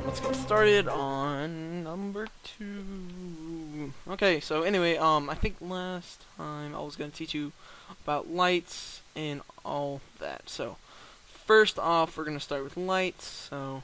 Let's get started on number 2. Okay, so anyway, I think last time I was going to teach you about lights and all that. So, first off, we're going to start with lights. So,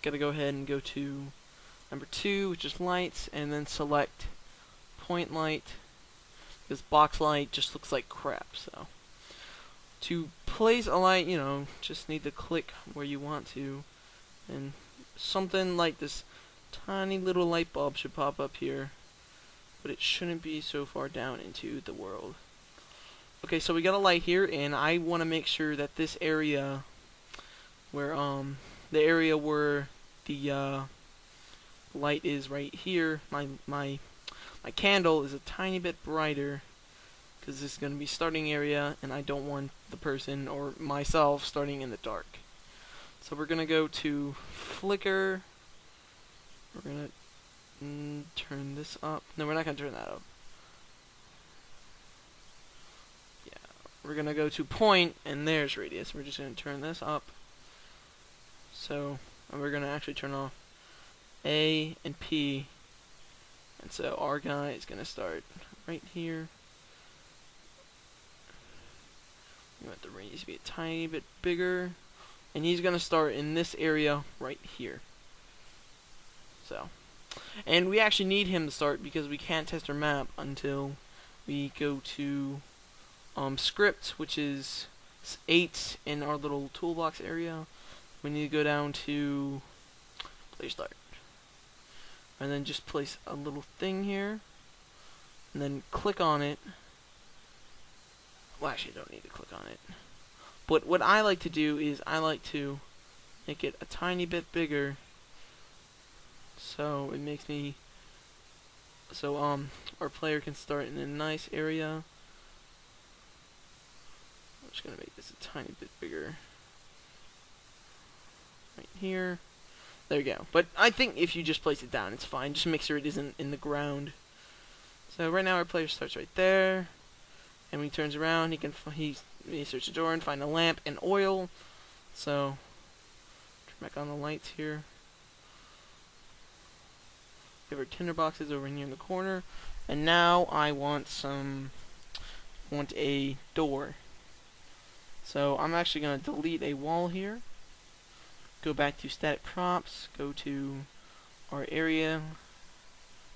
gotta go ahead and go to number 2, which is lights, and then select point light. This box light just looks like crap, so. To place a light, you know, just need to click where you want to, and something like this tiny little light bulb should pop up here, but it shouldn't be so far down into the world. Okay, so we got a light here, and I want to make sure that this area where the area where the light is right here, my candle is a tiny bit brighter, because this is going to be starting area, and I don't want the person or myself starting in the dark. So we're going to go to flicker. We're going to turn this up. No, we're not going to turn that up. Yeah, we're going to go to point, and there's radius. We're just going to turn this up. So, and we're going to actually turn off A and P. And so our guy is going to start right here. We want the radius to be a tiny bit bigger, and he's going to start in this area right here. So, and we actually need him to start because we can't test our map until we go to script, which is 8 in our little toolbox area. We need to go down to play start, and then just place a little thing here, and then click on it. Well, actually, I don't need to click on it. But what I like to do is I like to make it a tiny bit bigger, so it makes me so our player can start in a nice area. I'm just gonna make this a tiny bit bigger right here. There we go. But I think if you just place it down, it's fine. Just make sure it isn't in the ground. So right now our player starts right there. And when he turns around, he search the door and find a lamp and oil. So turn back on the lights here. We have our tinder boxes over here in the corner, and now I want a door. So I'm actually going to delete a wall here. Go back to static props. Go to our area,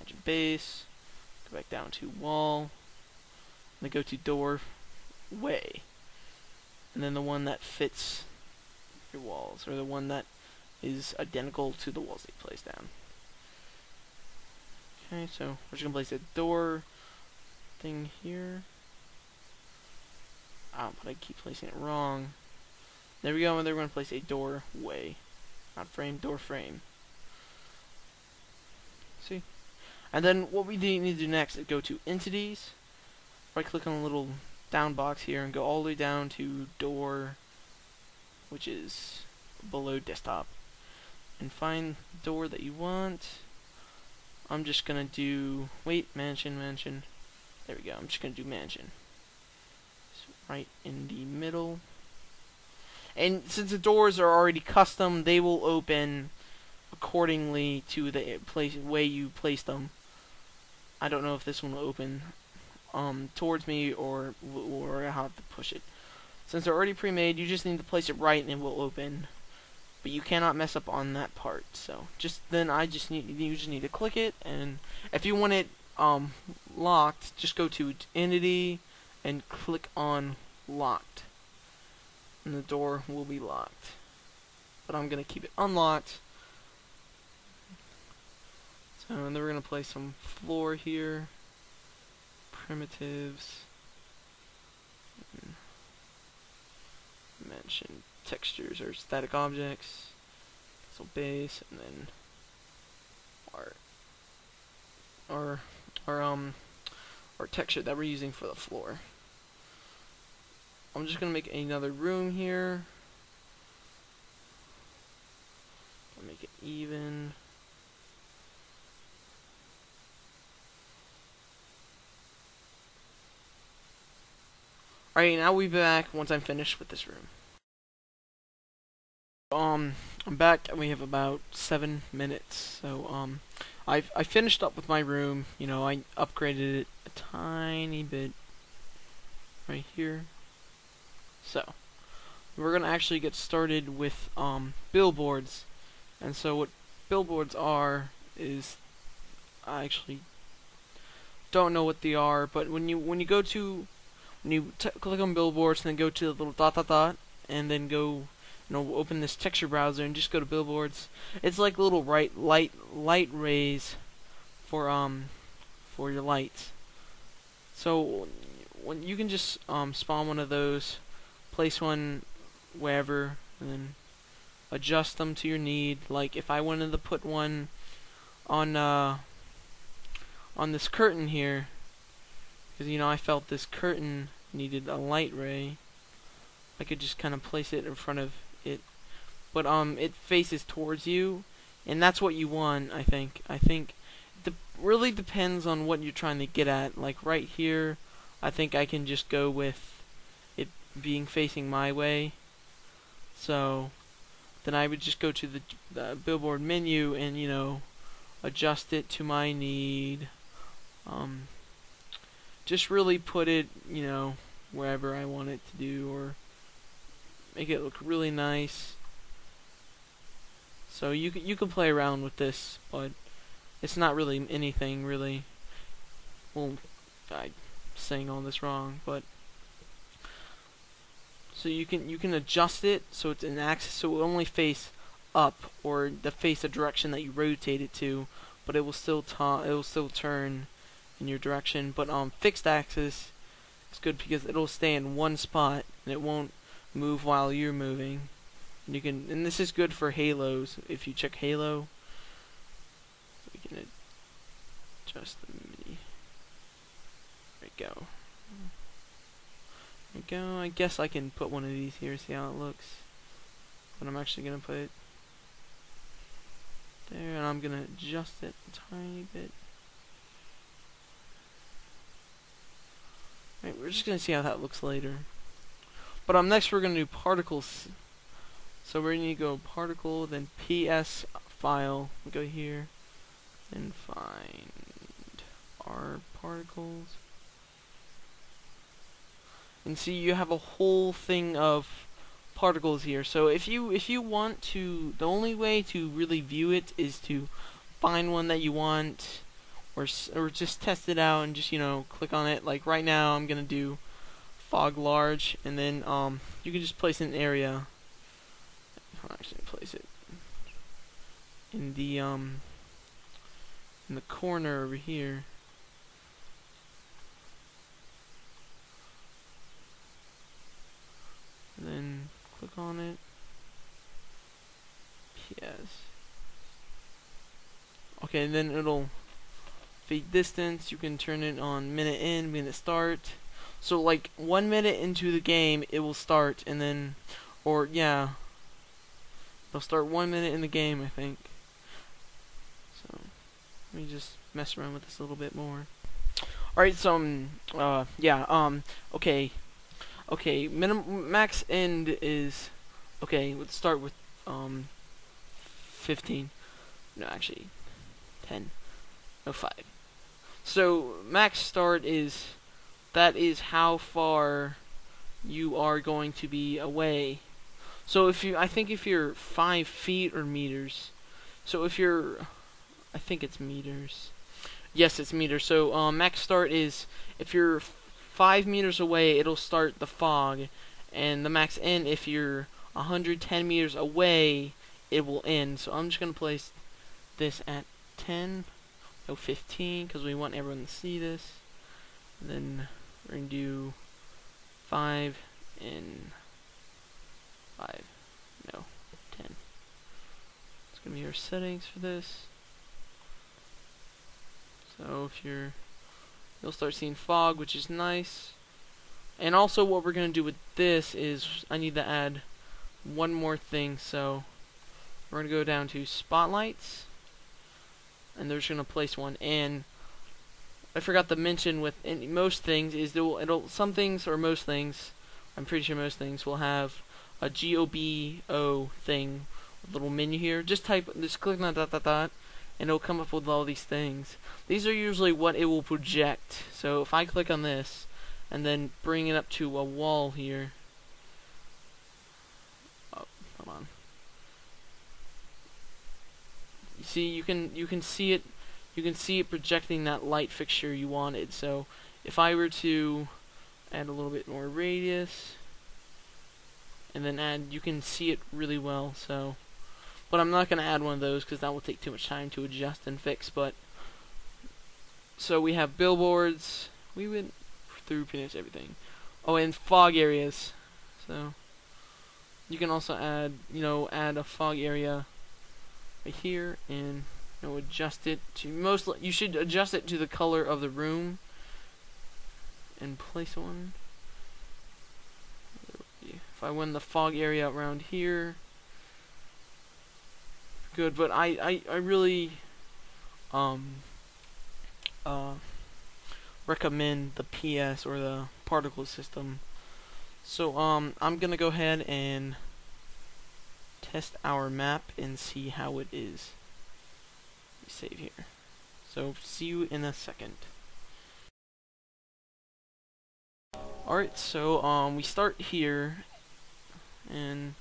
edge of base. Go back down to wall. And then go to doorway, and then the one that fits your walls, or the one that is identical to the walls that you place down. Okay, so we're just gonna place a door thing here. But I keep placing it wrong. There we go, and then we're gonna place a doorway, not frame, door frame. See? And then what we need to do next is go to entities. Right click on the little down box here and go all the way down to door, which is below desktop, and find the door that you want. I'm just gonna do mansion. There we go. I'm just gonna do mansion. So right in the middle. And since the doors are already custom, they will open accordingly to the way you place them. I don't know if this one will open towards me or I have to push it. Since they're already pre-made, you just need to place it right and it will open. But you cannot mess up on that part. So you just need to click it, and if you want it locked, just go to entity and click on locked, and the door will be locked. But I'm gonna keep it unlocked. So and then we're gonna place some floor here. Primitives, mention textures or static objects, so base, and then our texture that we're using for the floor. I'm just gonna make another room here. Make it even. Alright, now we'll be back once I'm finished with this room. I'm back and we have about 7 minutes. So, I finished up with my room. You know, I upgraded it a tiny bit right here. So, we're gonna actually get started with billboards. And so what billboards are is, I actually don't know what they are, but when you click on billboards and then go to the little dot dot dot and then go, open this texture browser and just go to billboards. It's like little light rays for your lights. So when you can just spawn one of those, place one wherever, and then adjust them to your need. Like if I wanted to put one on this curtain here, because I felt this curtain needed a light ray, I could just kind of place it in front of it, but it faces towards you, and that's what you want. I think it really depends on what you're trying to get at. Like right here, I think I can just go with it being facing my way. So then I would just go to the billboard menu and adjust it to my need. Just really put it wherever I want it to do, or make it look really nice. So you can play around with this, but it's not really anything really. Well, I'm saying all this wrong, but so you can adjust it so it's an axis, so it will only face up or face the direction that you rotate it to, but it will still turn in your direction. But fixed axis is good because it'll stay in one spot and it won't move while you're moving. And this is good for halos. If you check halo, we can adjust the MIDI. There we go. There we go. I guess I can put one of these here, see how it looks. But I'm actually gonna put it there, and I'm gonna adjust it a tiny bit. Right, we're just gonna see how that looks later. But next we're gonna do particles. So we're gonna go particle, then PS file. We go here and find our particles. And see, you have a whole thing of particles here. So if you want to, the only way to really view it is to find one that you want, or just test it out and just click on it. Like right now I'm gonna do fog large, and then you can just place an area. I'll actually place it in the corner over here. And then click on it. Yes. Okay, and then it'll fade distance. You can turn it on minute in, minute start. So like 1 minute into the game, it will start, and then, or yeah, it'll start 1 minute in the game, I think. So let me just mess around with this a little bit more. Alright, so okay, max end is, okay, let's start with 15. No, actually 10. No, 5. So max start is, that is how far you are going to be away. So I think if you're 5 feet or meters. So if you're, I think it's meters. Yes, it's meters. So max start is, if you're 5 meters away, it'll start the fog, and the max end, if you're 110 meters away, it will end. So I'm just gonna place this at 10, no 15, because we want everyone to see this. And then we're gonna do 5 and 5, no 10. It's gonna be our settings for this. So if you'll start seeing fog, which is nice. And also what we're going to do with this is, I need to add one more thing. So we're going to go down to spotlights, and they're just going to place one. And I forgot to mention with most things is it'll some things or most things, I'm pretty sure most things will have a GOBO thing, a little menu here. Just click on that, and it'll come up with all these things. These are usually what it will project. So if I click on this and then bring it up to a wall here. Oh, hold on. You see, you can see it. You can see it projecting that light fixture you wanted. So if I were to add a little bit more radius and then add, you can see it really well. So, but I'm not going to add one of those because that will take too much time to adjust and fix. But so we have billboards. We went through pretty much everything. Oh, and fog areas. So you can also add, add a fog area right here and adjust it to you should adjust it to the color of the room and place one. If I win the fog area around here, good, but I really recommend the PS or the particle system. So I'm gonna go ahead and test our map and see how it is. Save here. So see you in a second. Alright, so we start here and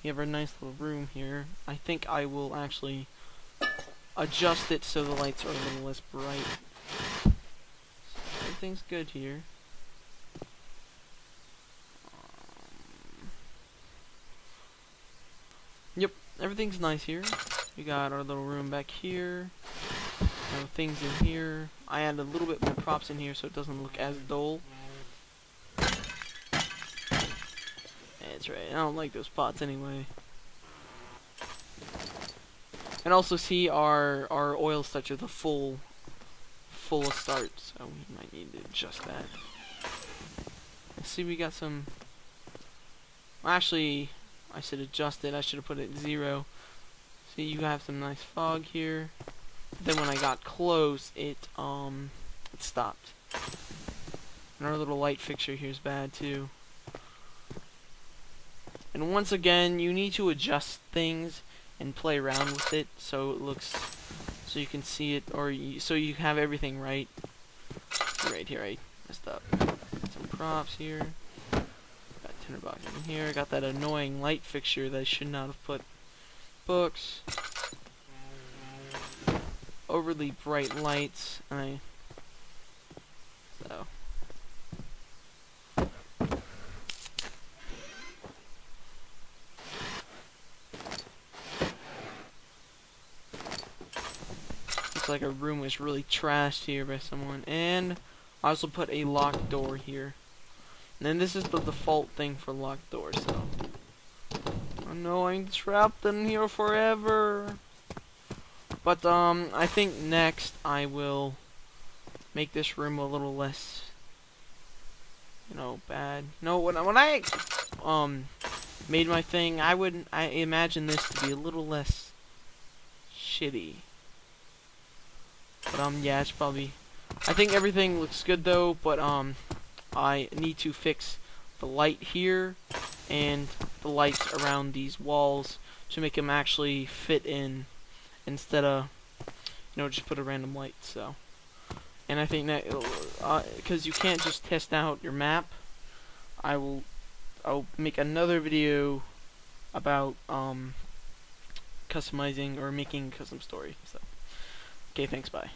we have our nice little room here. I think I will actually adjust it so the lights are a little less bright. So everything's good here. Yep, everything's nice here. We got our little room back here. Things in here. I added a little bit more props in here so it doesn't look as dull. That's right, I don't like those pots anyway. And also see our oil starts with a full start, so we might need to adjust that. Let's see, we got some. Well, actually, I should adjust it. I should have put it at 0. See, you have some nice fog here. Then when I got close, it stopped. And our little light fixture here is bad too. And once again, you need to adjust things and play around with it so it looks, so you can see it, or so you have everything right. Right here, I messed up. Some props here. Got tinderbox in here. Got that annoying light fixture that I should not have put. Books. Overly bright lights. So. Looks like a room was really trashed here by someone. And I also put a locked door here. And then this is the default thing for locked doors, so. Oh no, I'm trapped in here forever. But I think next I will make this room a little less, bad. No, when I made my thing, I imagine this to be a little less shitty. But yeah, it's probably. I think everything looks good though, but I need to fix the light here and the lights around these walls to make them actually fit in. Instead of, just put a random light, so. And I think that, because you can't just test out your map, I'll make another video about, customizing or making a custom story, so. Okay, thanks, bye.